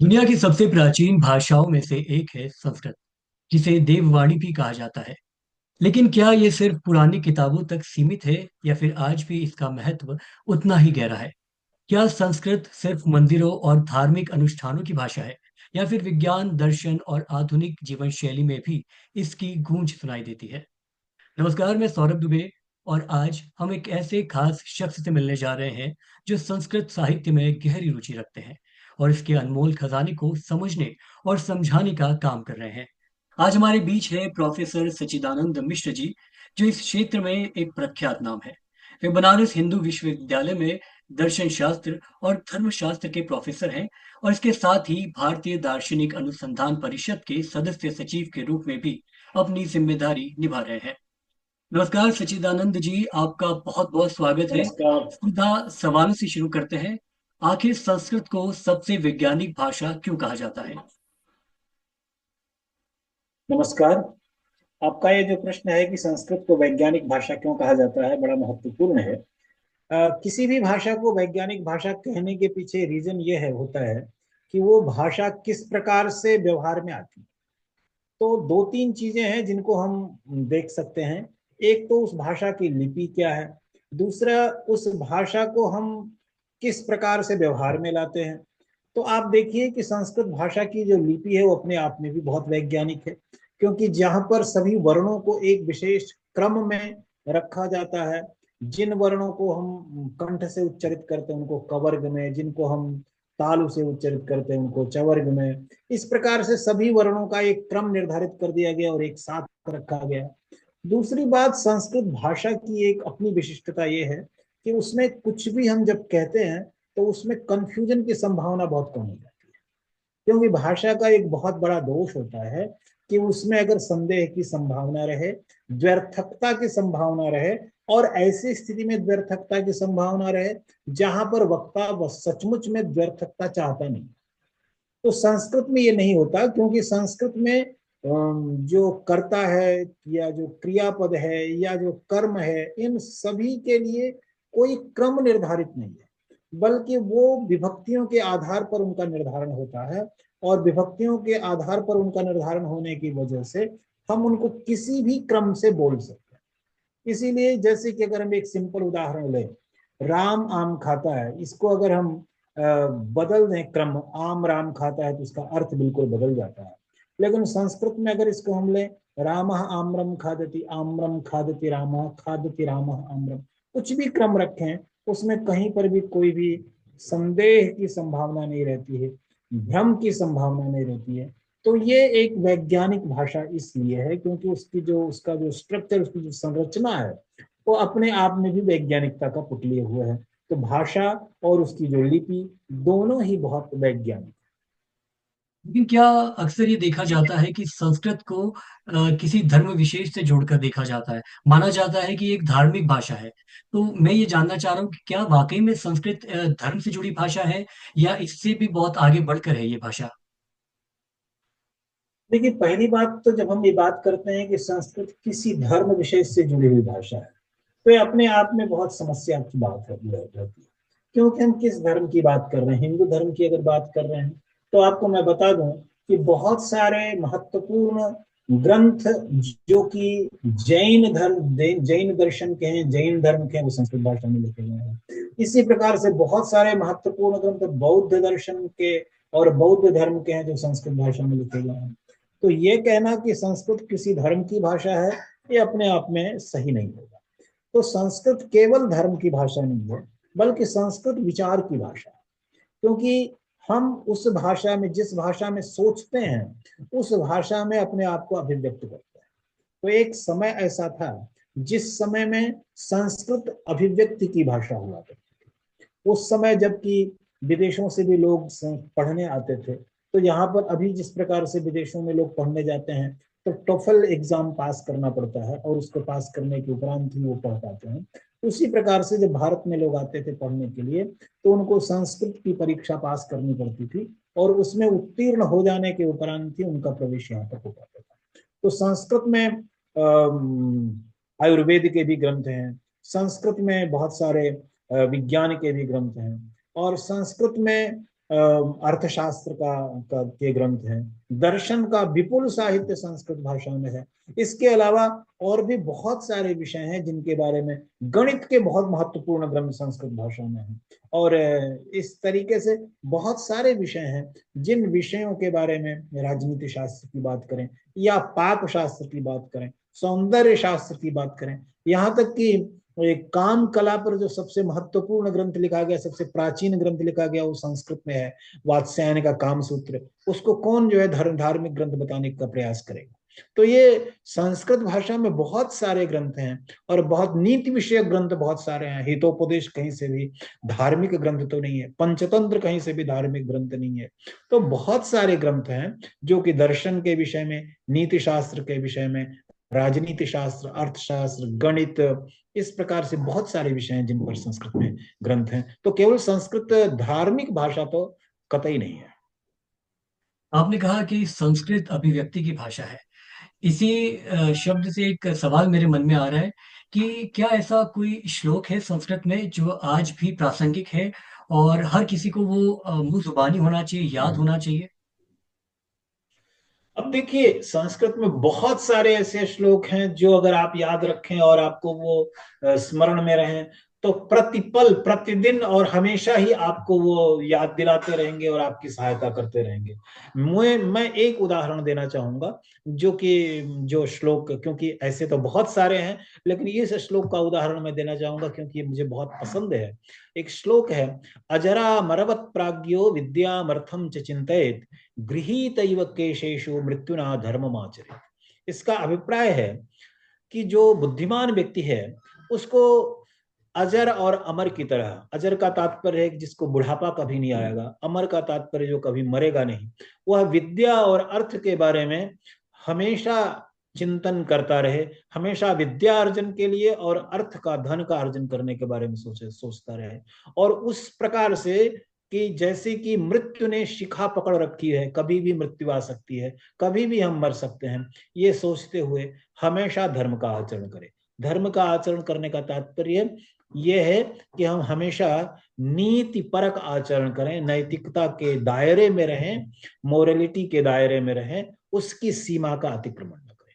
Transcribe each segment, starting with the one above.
दुनिया की सबसे प्राचीन भाषाओं में से एक है संस्कृत, जिसे देववाणी भी कहा जाता है। लेकिन क्या ये सिर्फ पुरानी किताबों तक सीमित है या फिर आज भी इसका महत्व उतना ही गहरा है? क्या संस्कृत सिर्फ मंदिरों और धार्मिक अनुष्ठानों की भाषा है या फिर विज्ञान, दर्शन और आधुनिक जीवन शैली में भी इसकी गूंज सुनाई देती है? नमस्कार, मैं सौरभ दुबे और आज हम एक ऐसे खास शख्स से मिलने जा रहे हैं जो संस्कृत साहित्य में गहरी रुचि रखते हैं और इसके अनमोल खजाने को समझने और समझाने का काम कर रहे हैं। आज हमारे बीच है प्रोफेसर सच्चिदानंद मिश्र जी, जो इस क्षेत्र में एक प्रख्यात नाम है। वे बनारस हिंदू विश्वविद्यालय में दर्शन शास्त्र और धर्मशास्त्र के प्रोफेसर हैं और इसके साथ ही भारतीय दार्शनिक अनुसंधान परिषद के सदस्य सचिव के रूप में भी अपनी जिम्मेदारी निभा रहे हैं। नमस्कार सच्चिदानंद जी, आपका बहुत-बहुत स्वागत है। नमस्कार। सीधा सवालों से शुरू करते हैं। आखिर संस्कृत को सबसे वैज्ञानिक भाषा क्यों कहा जाता है? नमस्कार। आपका ये जो प्रश्न है कि संस्कृत को वैज्ञानिक भाषा क्यों कहा जाता है, बड़ा महत्वपूर्ण है। किसी भी भाषा को वैज्ञानिक भाषा कहने के पीछे रीजन ये है होता है कि वो भाषा किस प्रकार से व्यवहार में आती है। तो दो तीन चीजें हैं जिनको हम देख सकते हैं। एक तो उस भाषा की लिपि क्या है, दूसरा उस भाषा को हम किस प्रकार से व्यवहार में लाते हैं। तो आप देखिए कि संस्कृत भाषा की जो लिपि है वो अपने आप में भी बहुत वैज्ञानिक है, क्योंकि जहां पर सभी वर्णों को एक विशेष क्रम में रखा जाता है। जिन वर्णों को हम कंठ से उच्चरित करते हैं उनको कवर्ग में, जिनको हम तालु से उच्चरित करते हैं उनको चवर्ग में। इस प्रकार से सभी वर्णों का एक क्रम निर्धारित कर दिया गया और एक साथ रखा गया। दूसरी बात, संस्कृत भाषा की एक अपनी विशिष्टता ये है कि उसमें कुछ भी हम जब कहते हैं तो उसमें कंफ्यूजन की संभावना बहुत कम हो जाती है। क्योंकि भाषा का एक बहुत बड़ा दोष होता है कि उसमें अगर संदेह की संभावना रहे, व्यर्थकता की संभावना रहे, और ऐसी स्थिति में व्यर्थकता की संभावना रहे जहां पर वक्ता सचमुच में व्यर्थकता चाहता नहीं। तो संस्कृत में ये नहीं होता, क्योंकि संस्कृत में जो कर्ता है या जो क्रियापद है या जो कर्म है, इन सभी के लिए कोई क्रम निर्धारित नहीं है, बल्कि वो विभक्तियों के आधार पर उनका निर्धारण होता है। और विभक्तियों के आधार पर उनका निर्धारण होने की वजह से हम उनको किसी भी क्रम से बोल सकते हैं। इसीलिए जैसे कि अगर हम एक सिंपल उदाहरण लें, राम आम खाता है, इसको अगर हम बदल दें क्रम, आम राम खाता है, तो इसका अर्थ बिल्कुल बदल जाता है। लेकिन संस्कृत में अगर इसको हम लें, रामः आम्रम खादति, आम्रम खादति रामः, खादति रामः आम्रम, कुछ भी क्रम रखें उसमें कहीं पर भी कोई भी संदेह की संभावना नहीं रहती है, भ्रम की संभावना नहीं रहती है। तो ये एक वैज्ञानिक भाषा इसलिए है क्योंकि उसकी जो उसका जो स्ट्रक्चर, उसकी जो संरचना है, वो अपने आप में भी वैज्ञानिकता का पुतले हुए है। तो भाषा और उसकी जो लिपि, दोनों ही बहुत वैज्ञानिक। लेकिन क्या अक्सर ये देखा जाता है कि संस्कृत को किसी धर्म विशेष से जोड़कर देखा जाता है? माना जाता है कि एक धार्मिक भाषा है। तो मैं ये जानना चाह रहा हूँ कि क्या वाक़ई में संस्कृत धर्म से जुड़ी भाषा है या इससे भी बहुत आगे बढ़कर है ये भाषा? देखिए, पहली बात तो जब हम ये बात करते हैं कि संस्कृत किसी धर्म विशेष से जुड़ी हुई भाषा है, तो ये अपने आप में बहुत समस्या की बात रहती है। क्योंकि हम किस धर्म की बात कर रहे हैं, हिंदू धर्म की अगर बात कर रहे हैं, तो आपको मैं बता दूं कि बहुत सारे महत्वपूर्ण ग्रंथ जो कि जैन दर्शन के हैं, जैन धर्म के हैं, वो संस्कृत भाषा में लिखे गए हैं। इसी प्रकार से बहुत सारे महत्वपूर्ण ग्रंथ बौद्ध दर्शन के और बौद्ध धर्म के हैं जो संस्कृत भाषा में लिखे गए हैं। तो ये कहना कि संस्कृत किसी धर्म की भाषा है, ये अपने आप में सही नहीं होगा। तो संस्कृत केवल धर्म की भाषा नहीं है, बल्कि संस्कृत विचार की भाषा है। क्योंकि हम उस भाषा में, जिस भाषा में सोचते हैं, उस भाषा में अपने आप को अभिव्यक्त करते हैं। तो एक समय ऐसा था जिस समय में संस्कृत अभिव्यक्ति की भाषा हुआ करती थी। उस समय जबकि विदेशों से भी लोग पढ़ने आते थे, तो यहाँ पर अभी जिस प्रकार से विदेशों में लोग पढ़ने जाते हैं तो टोफल एग्जाम पास करना पड़ता है और उसको पास करने के उपरांत ही वो पढ़ पाते हैं। उसी प्रकार से जब भारत में लोग आते थे पढ़ने के लिए, तो उनको संस्कृत की परीक्षा पास करनी पड़ती थी और उसमें उत्तीर्ण हो जाने के उपरांत ही उनका प्रवेश यहाँ तक हो पाता था। तो संस्कृत में आयुर्वेद के भी ग्रंथ हैं, संस्कृत में बहुत सारे विज्ञान के भी ग्रंथ हैं, और संस्कृत में अर्थशास्त्र का के ग्रंथ हैं, दर्शन का विपुल साहित्य संस्कृत भाषा में है। इसके अलावा और भी बहुत सारे विषय हैं जिनके बारे में, गणित के बहुत महत्वपूर्ण ग्रंथ संस्कृत भाषा में हैं। और इस तरीके से बहुत सारे विषय हैं जिन विषयों के बारे में, राजनीति शास्त्र की बात करें या पाप शास्त्र की बात करें, सौंदर्य शास्त्र की बात करें, यहाँ तक कि एक काम कला पर जो सबसे महत्वपूर्ण ग्रंथ लिखा गया, सबसे प्राचीन ग्रंथ लिखा गया, वो संस्कृत में है, वात्स्यायन का काम सूत्र। उसको कौन जो है धार्मिक ग्रंथ बताने का प्रयास करेगा। तो ये संस्कृत भाषा में बहुत सारे ग्रंथ हैं और बहुत नीति विषयक ग्रंथ बहुत सारे हैं। हितोपदेश कहीं से भी धार्मिक ग्रंथ तो नहीं है, पंचतंत्र कहीं से भी धार्मिक ग्रंथ नहीं है। तो बहुत सारे ग्रंथ हैं जो कि दर्शन के विषय में, नीति शास्त्र के विषय में, राजनीति शास्त्र, अर्थशास्त्र, गणित, इस प्रकार से बहुत सारे विषय हैं जिन पर संस्कृत में ग्रंथ हैं। तो केवल संस्कृत धार्मिक भाषा तो कतई नहीं है। आपने कहा कि संस्कृत अभिव्यक्ति की भाषा है। इसी शब्द से एक सवाल मेरे मन में आ रहा है कि क्या ऐसा कोई श्लोक है संस्कृत में जो आज भी प्रासंगिक है और हर किसी को वो मुंह जुबानी होना चाहिए, याद होना चाहिए? अब देखिए, संस्कृत में बहुत सारे ऐसे श्लोक हैं जो अगर आप याद रखें और आपको वो स्मरण में रहें, तो प्रतिपल, प्रतिदिन और हमेशा ही आपको वो याद दिलाते रहेंगे और आपकी सहायता करते रहेंगे। मैं एक उदाहरण देना चाहूंगा, जो कि जो श्लोक, क्योंकि ऐसे तो बहुत सारे हैं, लेकिन इस श्लोक का उदाहरण मैं देना चाहूंगा क्योंकि ये मुझे बहुत पसंद है। एक श्लोक है, अजरा मरवत प्राज्ञो विद्यामर्थम च चिंतयेत गृहीतैव केशेषु मृत्युना धर्ममाचरेत्। इसका अभिप्राय है कि जो बुद्धिमान व्यक्ति है उसको अजर और अमर की तरह, अजर का तात्पर्य है कि जिसको बुढ़ापा कभी नहीं आएगा, अमर का तात्पर्य जो कभी मरेगा नहीं, वह विद्या और अर्थ के बारे में हमेशा चिंतन करता रहे, हमेशा विद्या अर्जन के लिए और अर्थ का, धन का अर्जन करने के बारे में सोचता रहे। और उस प्रकार से कि जैसे कि मृत्यु ने शिखा पकड़ रखी है, कभी भी मृत्यु आ सकती है, कभी भी हम मर सकते हैं, ये सोचते हुए हमेशा धर्म का आचरण करें। धर्म का आचरण करने का तात्पर्य यह है कि हम हमेशा नीति परक आचरण करें, नैतिकता के दायरे में रहें, मोरलिटी के दायरे में रहें, उसकी सीमा का अतिक्रमण न करें।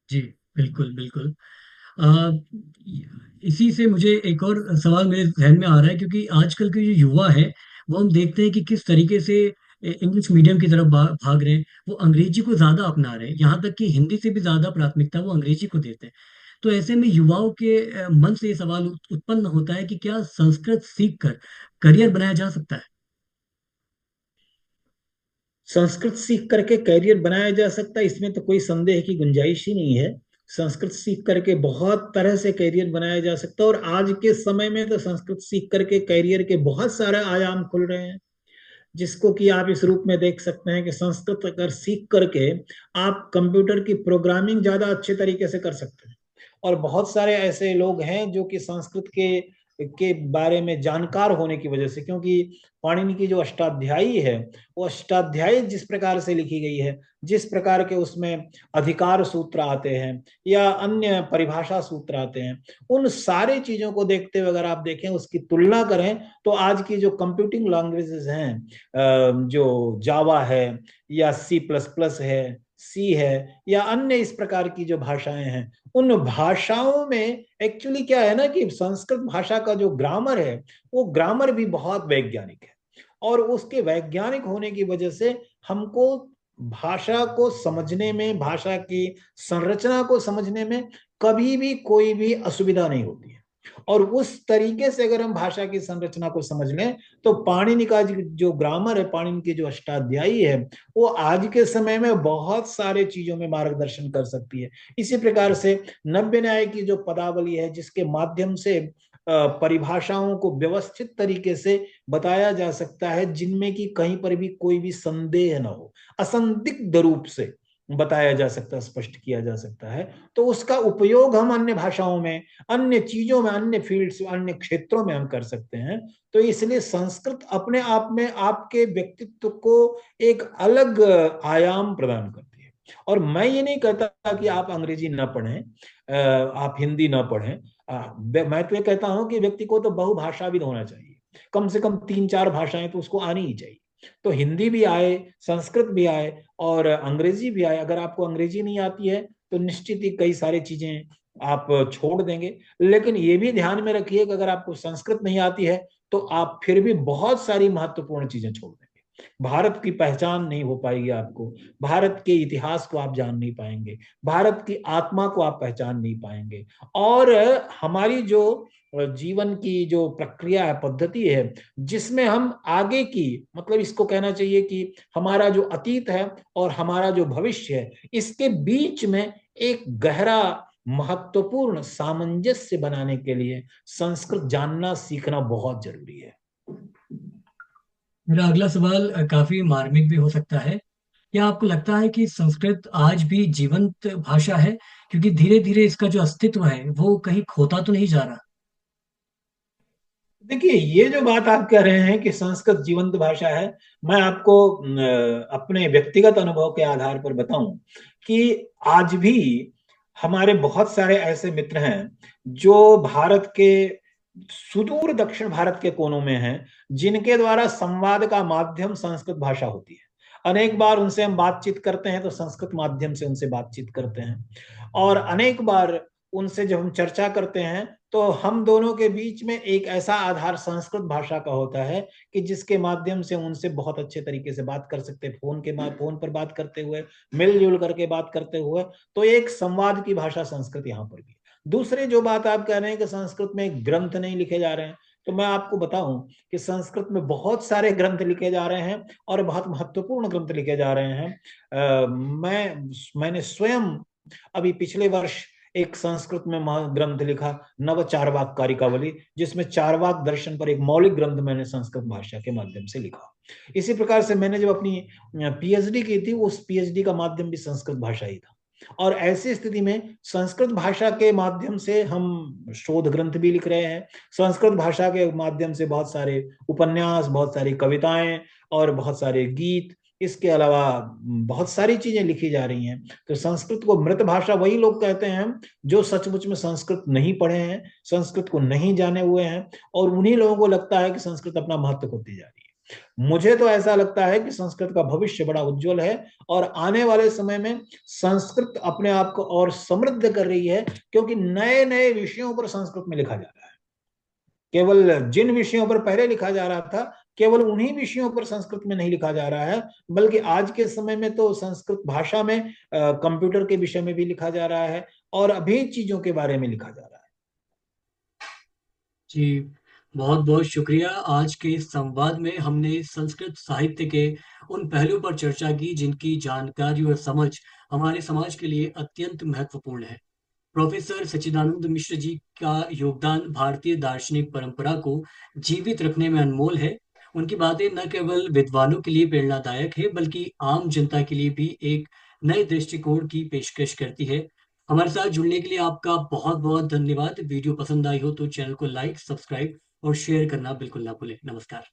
जी, बिल्कुल बिल्कुल। अ, इसी से मुझे एक और सवाल मेरे जहन में आ रहा है, क्योंकि आजकल के जो युवा है वो हम देखते हैं कि किस तरीके से इंग्लिश मीडियम की तरफ भाग रहे हैं। वो अंग्रेजी को ज्यादा अपना रहे हैं, यहाँ तक कि हिंदी से भी ज्यादा प्राथमिकता वो अंग्रेजी को देते हैं। तो ऐसे में युवाओं के मन से ये सवाल उत्पन्न होता है कि क्या संस्कृत सीख कर करियर बनाया जा सकता है? संस्कृत सीख करके कैरियर बनाया जा सकता है, इसमें तो कोई संदेह की गुंजाइश ही नहीं है। संस्कृत सीख करके बहुत तरह से कैरियर बनाया जा सकता है और आज के समय में तो संस्कृत सीख करके कैरियर के बहुत सारे आयाम खुल रहे हैं, जिसको कि आप इस रूप में देख सकते हैं कि संस्कृत अगर सीख करके आप कंप्यूटर की प्रोग्रामिंग ज्यादा अच्छे तरीके से कर सकते हैं। और बहुत सारे ऐसे लोग हैं जो कि संस्कृत के बारे में जानकार होने की वजह से, क्योंकि पाणिनि की जो अष्टाध्यायी है, वो अष्टाध्यायी जिस प्रकार से लिखी गई है, जिस प्रकार के उसमें अधिकार सूत्र आते हैं या अन्य परिभाषा सूत्र आते हैं, उन सारी चीजों को देखते हुए अगर आप देखें, उसकी तुलना करें, तो आज की जो कंप्यूटिंग लैंग्वेजेस हैं, जो जावा है या सी प्लस प्लस है, सी है, या अन्य इस प्रकार की जो भाषाएं हैं, उन भाषाओं में एक्चुअली क्या है ना कि संस्कृत भाषा का जो ग्रामर है, वो ग्रामर भी बहुत वैज्ञानिक है। और उसके वैज्ञानिक होने की वजह से हमको भाषा को समझने में, भाषा की संरचना को समझने में कभी भी कोई भी असुविधा नहीं होती है। और उस तरीके से अगर हम भाषा की संरचना को समझ लें, तो पाणिनि का जो ग्रामर है, पाणिनि की जो अष्टाध्यायी है, वो आज के समय में बहुत सारे चीजों में मार्गदर्शन कर सकती है। इसी प्रकार से नव्य न्याय की जो पदावली है, जिसके माध्यम से परिभाषाओं को व्यवस्थित तरीके से बताया जा सकता है, जिनमें कि कहीं पर भी कोई भी संदेह न हो, असंदिग्ध रूप से बताया जा सकता है, स्पष्ट किया जा सकता है, तो उसका उपयोग हम अन्य भाषाओं में, अन्य चीजों में, अन्य फील्ड्स, अन्य क्षेत्रों में हम कर सकते हैं। तो इसलिए संस्कृत अपने आप में आपके व्यक्तित्व को एक अलग आयाम प्रदान करती है। और मैं ये नहीं कहता कि आप अंग्रेजी न पढ़ें, आप हिंदी न पढ़ें। मैं तो ये कहता हूं कि व्यक्ति को तो बहुभाषाविद होना चाहिए। कम से कम 3 4 भाषाएं तो उसको आनी ही चाहिए। तो हिंदी भी आए, संस्कृत भी आए और अंग्रेजी भी आए। अगर आपको अंग्रेजी नहीं आती है तो निश्चित ही कई सारी चीजें आप छोड़ देंगे। लेकिन ये भी ध्यान में रखिए कि अगर आपको संस्कृत नहीं आती है तो आप फिर भी बहुत सारी महत्वपूर्ण चीजें छोड़ देंगे। भारत की पहचान नहीं हो पाएगी आपको, भारत के इतिहास को आप जान नहीं पाएंगे, भारत की आत्मा को आप पहचान नहीं पाएंगे। और हमारी जो जीवन की जो प्रक्रिया है, पद्धति है, जिसमें हम आगे की, मतलब इसको कहना चाहिए कि हमारा जो अतीत है और हमारा जो भविष्य है, इसके बीच में एक गहरा महत्वपूर्ण सामंजस्य बनाने के लिए संस्कृत जानना सीखना बहुत जरूरी है। मेरा अगला सवाल काफी मार्मिक भी हो सकता है। क्या आपको लगता है कि संस्कृत आज भी जीवंत भाषा है, क्योंकि धीरे धीरे इसका जो अस्तित्व है वो कहीं खोता तो नहीं जा रहा? देखिए, ये जो बात आप कह रहे हैं कि संस्कृत जीवंत भाषा है, मैं आपको अपने व्यक्तिगत अनुभव के आधार पर बताऊं कि आज भी हमारे बहुत सारे ऐसे मित्र हैं जो भारत के सुदूर दक्षिण भारत के कोनों में हैं, जिनके द्वारा संवाद का माध्यम संस्कृत भाषा होती है। अनेक बार उनसे हम बातचीत करते हैं तो संस्कृत माध्यम से उनसे बातचीत करते हैं, और अनेक बार उनसे जब हम चर्चा करते हैं तो हम दोनों के बीच में एक ऐसा आधार संस्कृत भाषा का होता है कि जिसके माध्यम से उनसे बहुत अच्छे तरीके से बात कर सकते हैं, फोन पर बात करते हुए, मिलजुल करके बात करते हुए। तो एक संवाद की भाषा संस्कृत यहाँ पर भी। दूसरी जो बात आप कह रहे हैं कि संस्कृत में ग्रंथ नहीं लिखे जा रहे हैं, तो मैं आपको बताऊं कि संस्कृत में बहुत सारे ग्रंथ लिखे जा रहे हैं और बहुत महत्वपूर्ण ग्रंथ लिखे जा रहे हैं। मैंने स्वयं अभी पिछले वर्ष एक संस्कृत में ग्रंथ लिखा, नव चारवाक कारिकावली, जिसमें चारवाक दर्शन पर एक मौलिक ग्रंथ मैंने संस्कृत भाषा के माध्यम से लिखा। इसी प्रकार से मैंने जब अपनी पीएचडी की थी, उस पीएचडी का माध्यम भी संस्कृत भाषा ही था। और ऐसी स्थिति में संस्कृत भाषा के माध्यम से हम शोध ग्रंथ भी लिख रहे हैं, संस्कृत भाषा के माध्यम से बहुत सारे उपन्यास, बहुत सारी कविताएं और बहुत सारे गीत, इसके अलावा बहुत सारी चीजें लिखी जा रही हैं। तो संस्कृत को मृत भाषा वही लोग कहते हैं जो सचमुच में संस्कृत नहीं पढ़े हैं, संस्कृत को नहीं जाने हुए हैं, और उन्हीं लोगों को लगता है कि संस्कृत अपना महत्व खोती जा रही है। मुझे तो ऐसा लगता है कि संस्कृत का भविष्य बड़ा उज्जवल है, और आने वाले समय में संस्कृत अपने आप को और समृद्ध कर रही है, क्योंकि नए नए विषयों पर संस्कृत में लिखा जा रहा है। केवल जिन विषयों पर पहले लिखा जा रहा था, केवल उन्हीं विषयों पर संस्कृत में नहीं लिखा जा रहा है, बल्कि आज के समय में तो संस्कृत भाषा में कंप्यूटर के विषय में भी लिखा जा रहा है और अभी चीजों के बारे में लिखा जा रहा है। जी, बहुत बहुत शुक्रिया। आज के इस संवाद में हमने संस्कृत साहित्य के उन पहलुओं पर चर्चा की जिनकी जानकारी और समझ हमारे समाज के लिए अत्यंत महत्वपूर्ण है। प्रोफेसर सच्चिदानंद मिश्र जी का योगदान भारतीय दार्शनिक परंपरा को जीवित रखने में अनमोल है। उनकी बातें न केवल विद्वानों के लिए प्रेरणादायक है, बल्कि आम जनता के लिए भी एक नए दृष्टिकोण की पेशकश करती है। हमारे साथ जुड़ने के लिए आपका बहुत बहुत धन्यवाद। वीडियो पसंद आई हो तो चैनल को लाइक, सब्सक्राइब और शेयर करना बिल्कुल ना भूलें। नमस्कार।